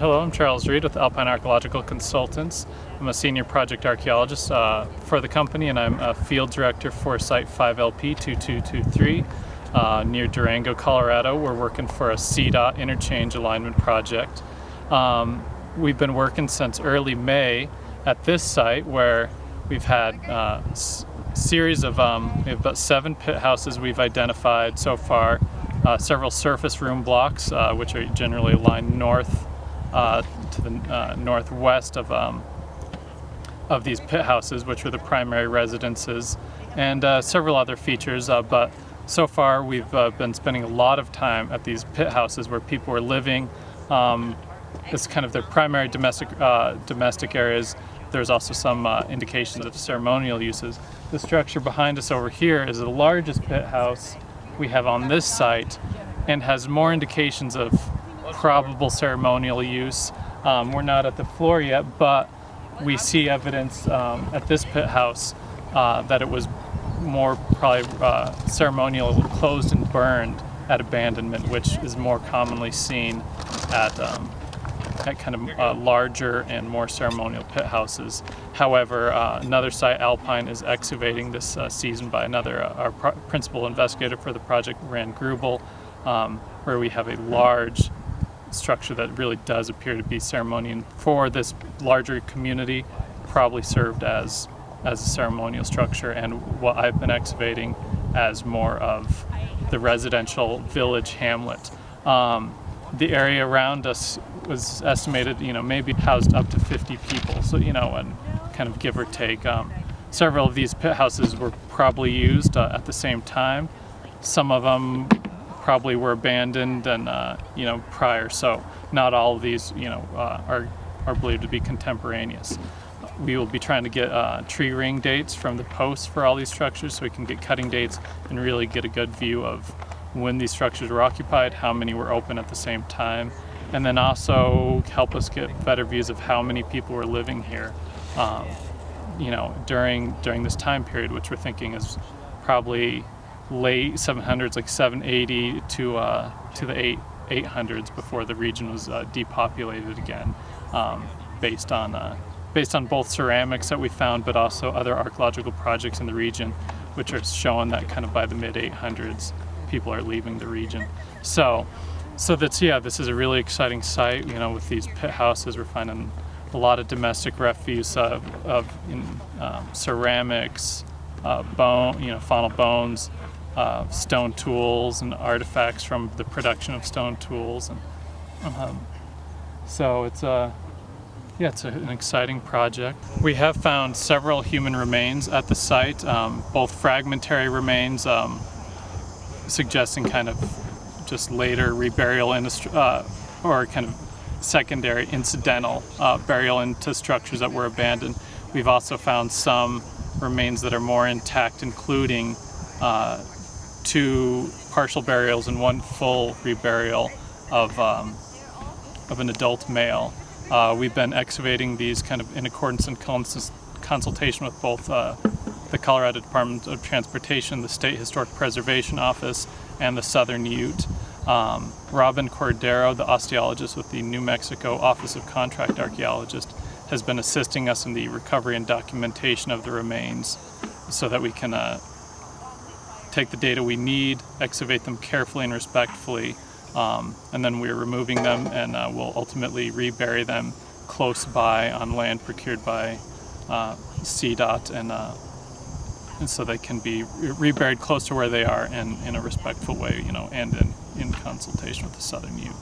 Hello, I'm Charles Reed with Alpine Archaeological Consultants. I'm a senior project archaeologist for the company, and I'm a field director for Site 5LP2223 near Durango, Colorado. We're working for a CDOT interchange alignment project. We've been working since early May at this site, where we've had series of, we have about 7 pit houses we've identified so far, several surface room blocks, which are generally aligned north to the northwest of these pit houses, which are the primary residences, and several other features. But so far we've been spending a lot of time at these pit houses where people are living. It's kind of their primary domestic areas. There's also some indications of ceremonial uses. The structure behind us over here is the largest pit house we have on this site and has more indications of probable ceremonial use. We're not at the floor yet, but we see evidence at this pit house that it was more probably ceremonial, closed and burned at abandonment, which is more commonly seen at kind of larger and more ceremonial pit houses. However, another site, Alpine, is excavating this season by our principal investigator for the project, Rand Grubel, where we have a large structure that really does appear to be ceremonial for this larger community, probably served as a ceremonial structure, and what I've been excavating as more of the residential village hamlet. The area around us was estimated, maybe housed up to 50 people. So, and kind of give or take. Several of these pit houses were probably used at the same time. Some of them probably were abandoned and, prior. So not all of these, are believed to be contemporaneous. We will be trying to get tree ring dates from the posts for all these structures so we can get cutting dates and really get a good view of when these structures were occupied, how many were open at the same time, and then also help us get better views of how many people were living here, during this time period, which we're thinking is probably late 700s, like 780 to the 800s, before the region was depopulated again, based on both ceramics that we found, but also other archaeological projects in the region, which are showing that kind of by the mid 800s. People are leaving the region. So this is a really exciting site. With these pit houses, we're finding a lot of domestic refuse of ceramics, faunal bones, stone tools, and artifacts from the production of stone tools. And so it's an exciting project. We have found several human remains at the site, both fragmentary remains, suggesting kind of just later reburial or kind of secondary incidental burial into structures that were abandoned. We've also found some remains that are more intact, including 2 partial burials and 1 full reburial of an adult male. We've been excavating these kind of in accordance and consultation with both the Colorado Department of Transportation, the State Historic Preservation Office, and the Southern Ute. Robin Cordero, the osteologist with the New Mexico Office of Contract Archaeologists, has been assisting us in the recovery and documentation of the remains so that we can take the data we need, excavate them carefully and respectfully, and then we're removing them, and we'll ultimately rebury them close by on land procured by CDOT, and so they can be reburied close to where they are and in a respectful way, and in consultation with the Southern Ute.